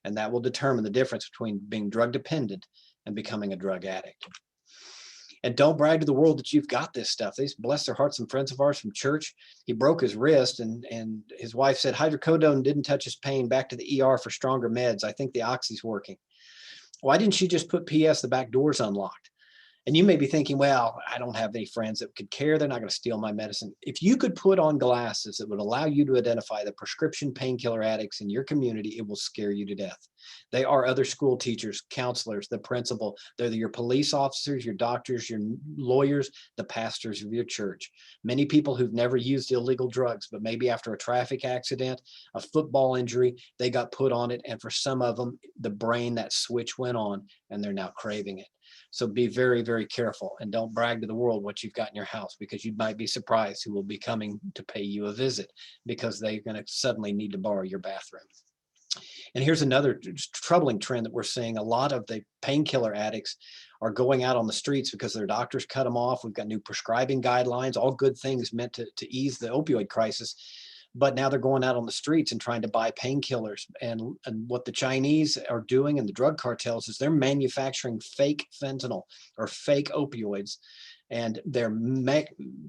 And that will determine the difference between being drug dependent and becoming a drug addict. And don't brag to the world that you've got this stuff. These, bless their hearts, some friends of ours from church, he broke his wrist and his wife said, hydrocodone didn't touch his pain, back to the ER for stronger meds. I think the oxy's working. Why didn't she just put PS, the back door's unlocked? And you may be thinking, well, I don't have any friends that could care. They're not going to steal my medicine. If you could put on glasses that would allow you to identify the prescription painkiller addicts in your community, it will scare you to death. They are other school teachers, counselors, the principal. They're your police officers, your doctors, your lawyers, the pastors of your church. Many people who've never used illegal drugs, but maybe after a traffic accident, a football injury, they got put on it. And for some of them, the brain, that switch went on and they're now craving it. So be very, very careful and don't brag to the world what you've got in your house, because you might be surprised who will be coming to pay you a visit because they're going to suddenly need to borrow your bathroom. And here's another troubling trend that we're seeing. A lot of the painkiller addicts are going out on the streets because their doctors cut them off. We've got new prescribing guidelines, all good things meant to ease the opioid crisis. But now they're going out on the streets and trying to buy painkillers. And what the Chinese are doing and the drug cartels is they're manufacturing fake fentanyl or fake opioids. And they're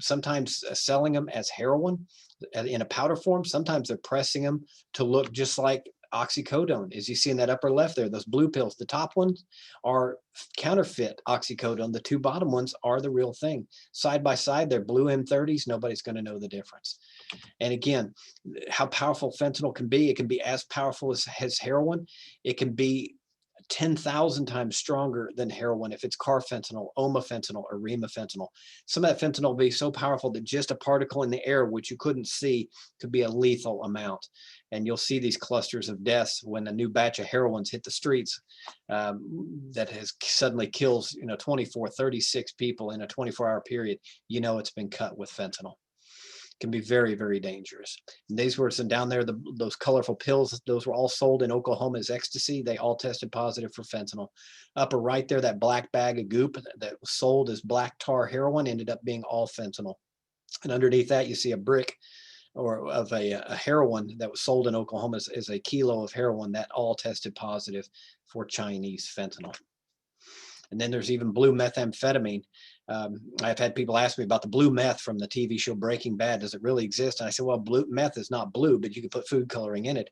sometimes selling them as heroin in a powder form. Sometimes they're pressing them to look just like oxycodone. As you see in that upper left there, those blue pills, the top ones are counterfeit oxycodone. The two bottom ones are the real thing. Side by side, they're blue M30s. Nobody's going to know the difference. And again, how powerful fentanyl can be. It can be as powerful as heroin. It can be 10,000 times stronger than heroin if it's carfentanil, omefentanil, or remifentanil. Some of that fentanyl will be so powerful that just a particle in the air, which you couldn't see, could be a lethal amount. And you'll see these clusters of deaths when a new batch of heroines hit the streets that has suddenly kills 24, 36 people in a 24-hour period. It's been cut with fentanyl. Can be very, very dangerous. And these were some down there, those colorful pills, those were all sold in Oklahoma as ecstasy. They all tested positive for fentanyl. Upper right there, that black bag of goop that was sold as black tar heroin ended up being all fentanyl. And underneath that, you see a brick or of a heroin that was sold in Oklahoma as a kilo of heroin that all tested positive for Chinese fentanyl. And then there's even blue methamphetamine. I've had people ask me about the blue meth from the TV show Breaking Bad. Does it really exist? And I said, well, blue meth is not blue, but you can put food coloring in it.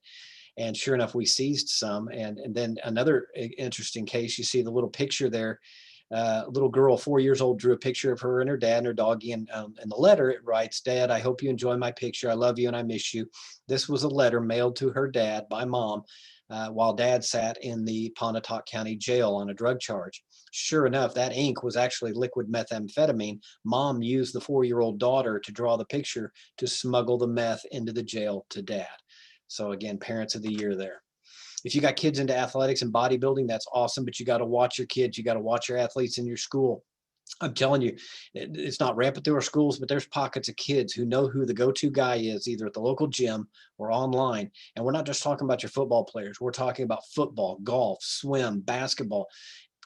And sure enough, we seized some. And then another interesting case, you see the little picture there. A little girl, 4 years old, drew a picture of her and her dad and her doggie. And in the letter, it writes, "Dad, I hope you enjoy my picture. I love you and I miss you." This was a letter mailed to her dad by mom while dad sat in the Pontotoc County jail on a drug charge. Sure enough, that ink was actually liquid methamphetamine. Mom used the 4-year-old daughter to draw the picture to smuggle the meth into the jail to dad. So again, parents of the year there. If you got kids into athletics and bodybuilding, that's awesome, but you got to watch your kids. You got to watch your athletes in your school. I'm telling you, it's not rampant through our schools, but there's pockets of kids who know who the go-to guy is, either at the local gym or online. And we're not just talking about your football players. We're talking about football, golf, swim, basketball,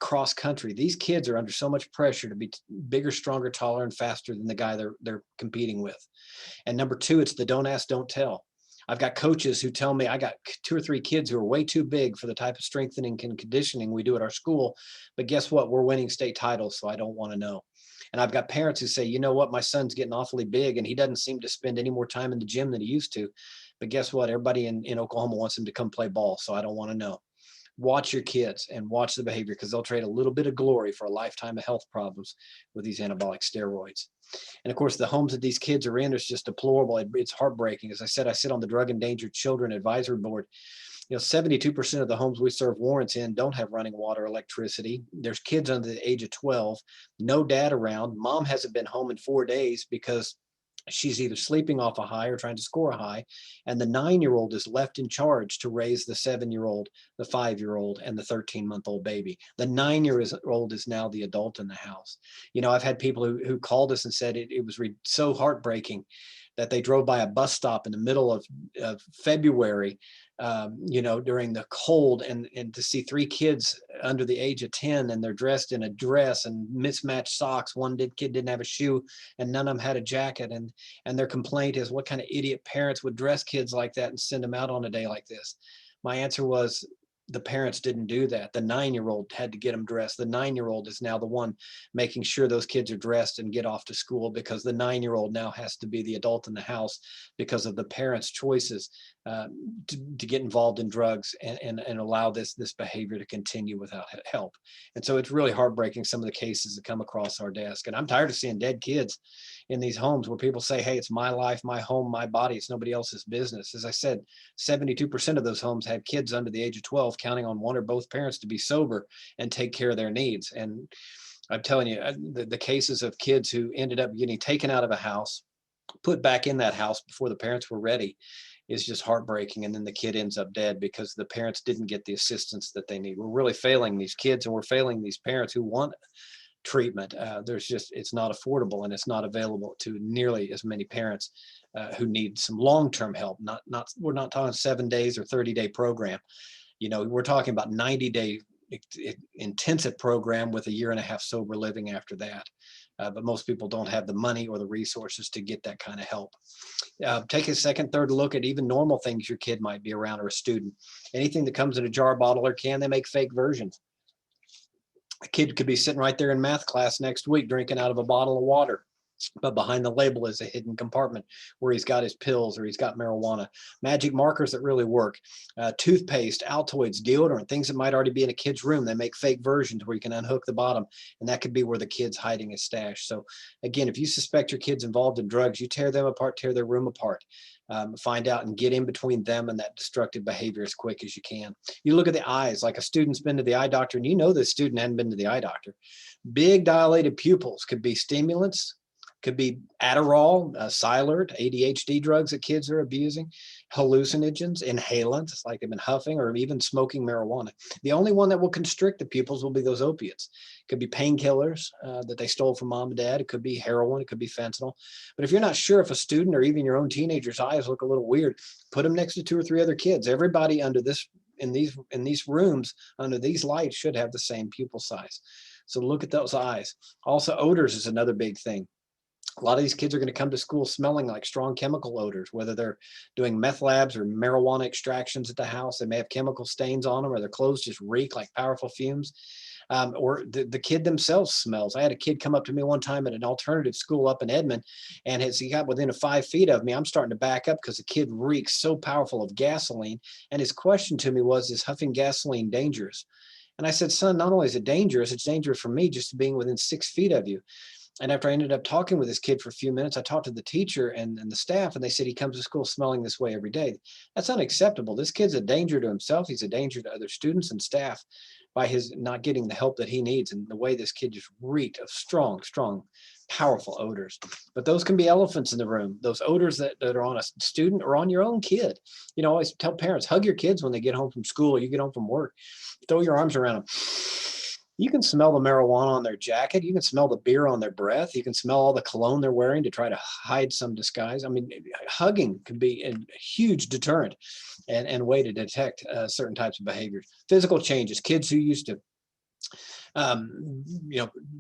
cross country. These kids are under so much pressure to be bigger, stronger, taller, and faster than the guy they're competing with. And number two, it's the don't ask, don't tell. I've got coaches who tell me I got 2 or 3 kids who are way too big for the type of strengthening and conditioning we do at our school. But guess what? We're winning state titles, so I don't want to know. And I've got parents who say, you know what? My son's getting awfully big and he doesn't seem to spend any more time in the gym than he used to. But guess what? Everybody in Oklahoma wants him to come play ball, so I don't want to know. watch your kids and watch the behavior, because they'll trade a little bit of glory for a lifetime of health problems with these anabolic steroids. And of course, the homes that these kids are in is just deplorable. It's heartbreaking. As I said, I sit on the Drug Endangered Children Advisory Board. 72% of the homes we serve warrants in don't have running water, electricity. There's kids under the age of 12, no dad around. Mom hasn't been home in 4 days because she's either sleeping off a high or trying to score a high. And the 9-year-old is left in charge to raise the 7-year-old, the 5-year-old, and the 13-month-old baby. The 9-year-old is now the adult in the house. I've had people who called us and said it was so heartbreaking that they drove by a bus stop in the middle of February, during the cold, and to see 3 kids under the age of 10, and they're dressed in a dress and mismatched socks. One kid didn't have a shoe, and none of them had a jacket. And their complaint is, what kind of idiot parents would dress kids like that and send them out on a day like this? My answer was, the parents didn't do that. The 9-year-old had to get them dressed. The 9-year-old is now the one making sure those kids are dressed and get off to school, because the 9-year-old now has to be the adult in the house because of the parents' choices to get involved in drugs and allow this behavior to continue without help. And so it's really heartbreaking, some of the cases that come across our desk. And I'm tired of seeing dead kids in these homes where people say, hey, it's my life, my home, my body. It's nobody else's business. As I said, 72% of those homes have kids under the age of 12, counting on one or both parents to be sober and take care of their needs. And I'm telling you, the cases of kids who ended up getting taken out of a house, put back in that house before the parents were ready, is just heartbreaking. And then the kid ends up dead because the parents didn't get the assistance that they need. We're really failing these kids, and we're failing these parents who want treatment. It's not affordable, and it's not available to nearly as many parents who need some long-term help. We're not talking 7 days or 30-day program. We're talking about 90-day intensive program with a 1.5 years sober living after that. But most people don't have the money or the resources to get that kind of help. Take a second, third look at even normal things your kid might be around, or a student. Anything that comes in a jar, bottle, or can, they make fake versions. A kid could be sitting right there in math class next week drinking out of a bottle of water, but behind the label is a hidden compartment where he's got his pills or he's got marijuana. Magic markers that really work. Toothpaste, Altoids, deodorant, things that might already be in a kid's room. They make fake versions where you can unhook the bottom, and that could be where the kid's hiding his stash. So again, if you suspect your kid's involved in drugs, you tear them apart, tear their room apart. Find out and get in between them and that destructive behavior as quick as you can. You look at the eyes, like a student's been to the eye doctor, and this student hadn't been to the eye doctor. Big dilated pupils could be stimulants, could be Adderall, Cylert, ADHD drugs that kids are abusing, hallucinogens, inhalants, like they've been huffing or even smoking marijuana. The only one that will constrict the pupils will be those opiates. It could be painkillers that they stole from mom and dad. It could be heroin. It could be fentanyl. But if you're not sure if a student or even your own teenager's eyes look a little weird, put them next to 2 or 3 other kids. Everybody under this in these rooms under these lights should have the same pupil size. So look at those eyes. Also, odors is another big thing. A lot of these kids are going to come to school smelling like strong chemical odors, whether they're doing meth labs or marijuana extractions at the house. They may have chemical stains on them, or their clothes just reek like powerful fumes. Or the kid themselves smells. I had a kid come up to me one time at an alternative school up in Edmond, and as he got within 5 feet of me, I'm starting to back up because the kid reeks so powerful of gasoline. And his question to me was, is huffing gasoline dangerous? And I said, son, not only is it dangerous, it's dangerous for me just being within 6 feet of you. And after I ended up talking with this kid for a few minutes, I talked to the teacher and the staff, and they said he comes to school smelling this way every day. That's unacceptable. This kid's a danger to himself. He's a danger to other students and staff by his not getting the help that he needs, and the way this kid just reeked of strong, powerful odors. But those can be elephants in the room, those odors that are on a student or on your own kid. I always tell parents, hug your kids when they get home from school or you get home from work. Throw your arms around them. You can smell the marijuana on their jacket. You can smell the beer on their breath. You can smell all the cologne they're wearing to try to hide some disguise. I mean, hugging can be a huge deterrent and way to detect certain types of behaviors. Physical changes. Kids who used to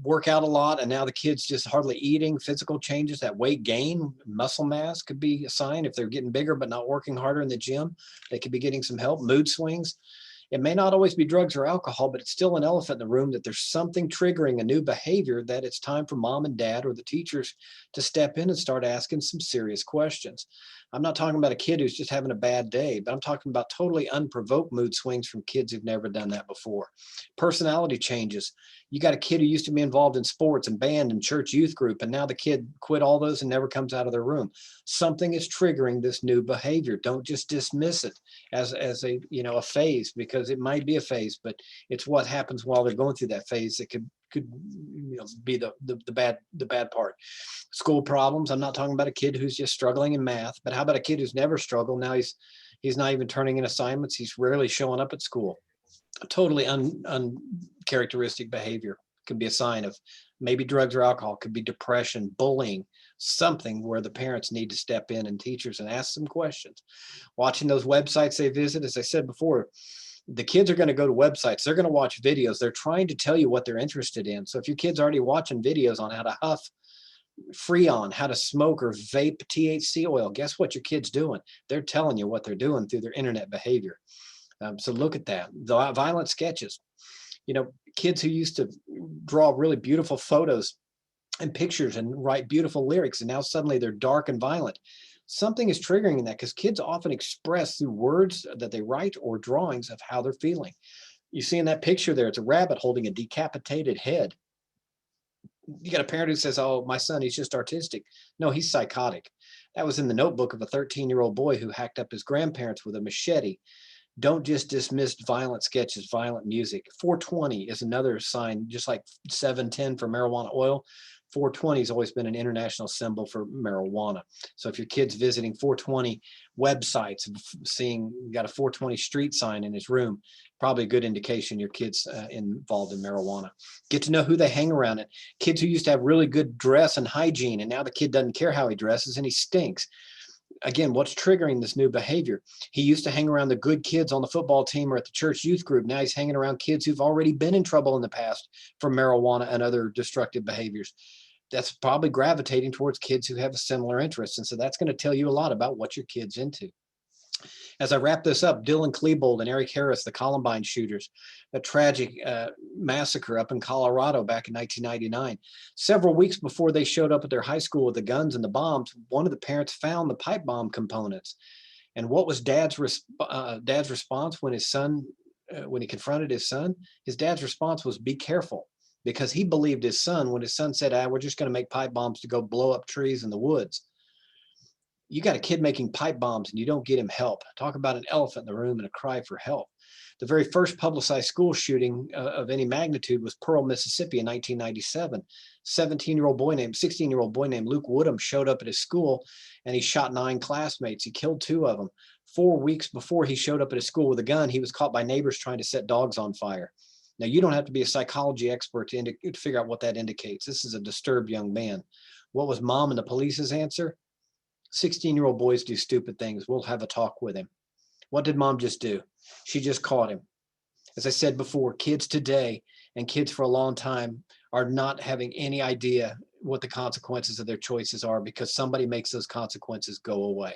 work out a lot, and now the kids just hardly eating. Physical changes, that weight gain, muscle mass could be a sign. If they're getting bigger but not working harder in the gym, they could be getting some help. Mood swings. It may not always be drugs or alcohol, but it's still an elephant in the room that there's something triggering a new behavior that it's time for mom and dad or the teachers to step in and start asking some serious questions. I'm not talking about a kid who's just having a bad day, but I'm talking about totally unprovoked mood swings from kids who've never done that before. Personality changes. You got a kid who used to be involved in sports and band and church youth group, and now the kid quit all those and never comes out of their room. Something is triggering this new behavior. Don't just dismiss it as a a phase, because it might be a phase, but it's what happens while they're going through that phase that could be the bad part. School problems. I'm not talking about a kid who's just struggling in math, but how about a kid who's never struggled? Now he's not even turning in assignments. He's rarely showing up at school. A totally uncharacteristic behavior. Could be a sign of maybe drugs or alcohol. Could be depression, bullying, something where the parents need to step in, and teachers, and ask some questions. Watching those websites they visit, as I said before, the kids are going to go to websites. They're going to watch videos. They're trying to tell you what they're interested in. So if your kid's already watching videos on how to huff Freon, how to smoke or vape THC oil, guess what your kid's doing? They're telling you what they're doing through their internet behavior. So look at that. The violent sketches. Kids who used to draw really beautiful photos and pictures and write beautiful lyrics, and now suddenly they're dark and violent. Something is triggering in that, because kids often express through words that they write or drawings of how they're feeling. You see in that picture there, it's a rabbit holding a decapitated head. You got a parent who says, oh, my son, he's just artistic. No, he's psychotic. That was in the notebook of a 13-year-old boy who hacked up his grandparents with a machete. Don't just dismiss violent sketches, violent music. 420 is another sign, just like 710 for marijuana oil. 420 has always been an international symbol for marijuana. So if your kid's visiting 420 websites, seeing you got a 420 street sign in his room, probably a good indication your kid's involved in marijuana. Get to know who they hang around. It. Kids who used to have really good dress and hygiene, and now the kid doesn't care how he dresses and he stinks. Again, what's triggering this new behavior? He used to hang around the good kids on the football team or at the church youth group. Now he's hanging around kids who've already been in trouble in the past for marijuana and other destructive behaviors. That's probably gravitating towards kids who have a similar interest. And so that's going to tell you a lot about what your kid's into. As I wrap this up, Dylan Klebold and Eric Harris, the Columbine shooters, a tragic massacre up in Colorado back in 1999. Several weeks before they showed up at their high school with the guns and the bombs, one of the parents found the pipe bomb components. And what was dad's response when his son, when he confronted his son? His dad's response was, be careful, because he believed his son when his son said, we're just going to make pipe bombs to go blow up trees in the woods. You got a kid making pipe bombs and you don't get him help. Talk about an elephant in the room and a cry for help. The very first publicized school shooting of any magnitude was Pearl, Mississippi in 1997. 16-year-old boy named Luke Woodham showed up at his school and he shot 9 classmates. He killed 2 of them. 4 weeks before he showed up at his school with a gun, he was caught by neighbors trying to set dogs on fire. Now, you don't have to be a psychology expert to figure out what that indicates. This is a disturbed young man. What was mom and the police's answer? 16-year-old boys do stupid things. We'll have a talk with him. What did mom just do? She just caught him. As I said before, kids today and kids for a long time are not having any idea what the consequences of their choices are, because somebody makes those consequences go away.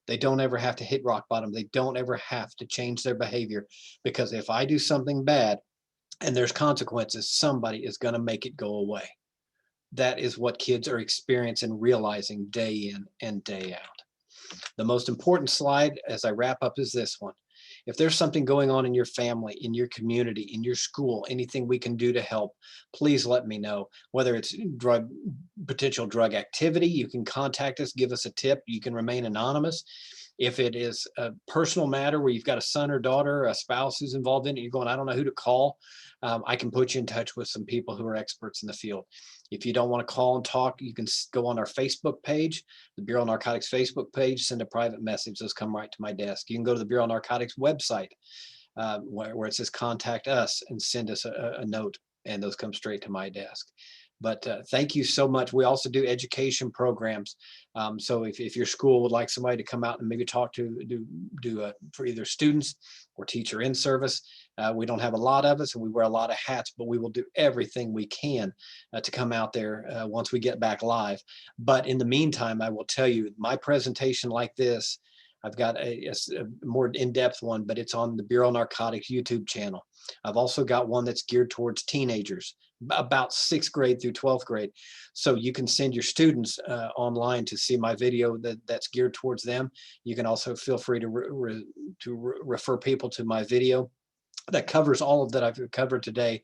They don't ever have to hit rock bottom. They don't ever have to change their behavior, because if I do something bad and there's consequences, somebody is going to make it go away. That is what kids are experiencing, realizing day in and day out. The most important slide as I wrap up is this one. If there's something going on in your family, in your community, in your school, anything we can do to help, please let me know. Whether it's potential drug activity, you can contact us, give us a tip. You can remain anonymous. If it is a personal matter where you've got a son or daughter, a spouse who's involved in it, you're going, I don't know who to call, I can put you in touch with some people who are experts in the field. If you don't want to call and talk, you can go on our Facebook page, the Bureau of Narcotics Facebook page, send a private message. Those come right to my desk. You can go to the Bureau of Narcotics website where it says contact us and send us a note, and those come straight to my desk. But thank you so much. We also do education programs. So if your school would like somebody to come out and maybe talk to, for either students or teacher in service, we don't have a lot of us and we wear a lot of hats, but we will do everything we can to come out there once we get back live. But in the meantime, I will tell you, my presentation like this, I've got a more in-depth one, but it's on the Bureau of Narcotics YouTube channel. I've also got one that's geared towards teenagers, about 6th grade through 12th grade. So you can send your students online to see my video that's geared towards them. You can also feel free to refer people to my video that covers all of that I've covered today,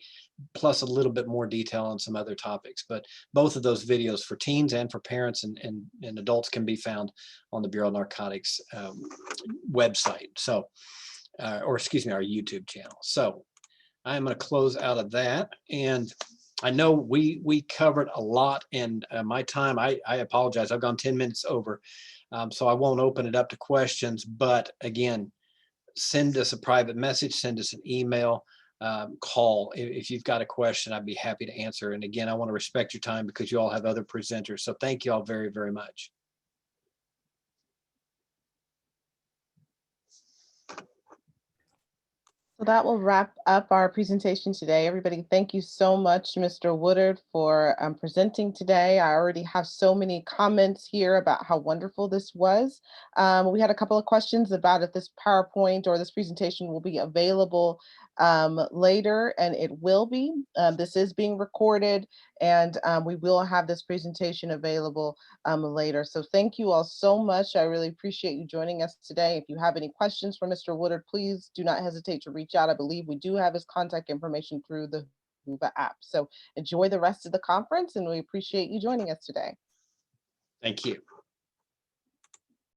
plus a little bit more detail on some other topics. But both of those videos for teens and for parents and adults can be found on the Bureau of Narcotics website. So, or excuse me, our YouTube channel. So I'm going to close out of that. And I know we covered a lot, and my time, I apologize, I've gone 10 minutes over. So I won't open it up to questions, but again, send us a private message, send us an email, call. If you've got a question, I'd be happy to answer. And again, I want to respect your time because you all have other presenters. So thank you all very, very much. So that will wrap up our presentation today. Everybody, thank you so much, Mr. Woodard, for presenting today. I already have so many comments here about how wonderful this was. We had a couple of questions about if this PowerPoint or this presentation will be available later, and it will be. This is being recorded, and we will have this presentation available later. So thank you all so much. I really appreciate you joining us today. If you have any questions for Mr. Woodard, please do not hesitate to reach out. I believe we do have his contact information through the Whova app. So enjoy the rest of the conference, and we appreciate you joining us today. Thank you.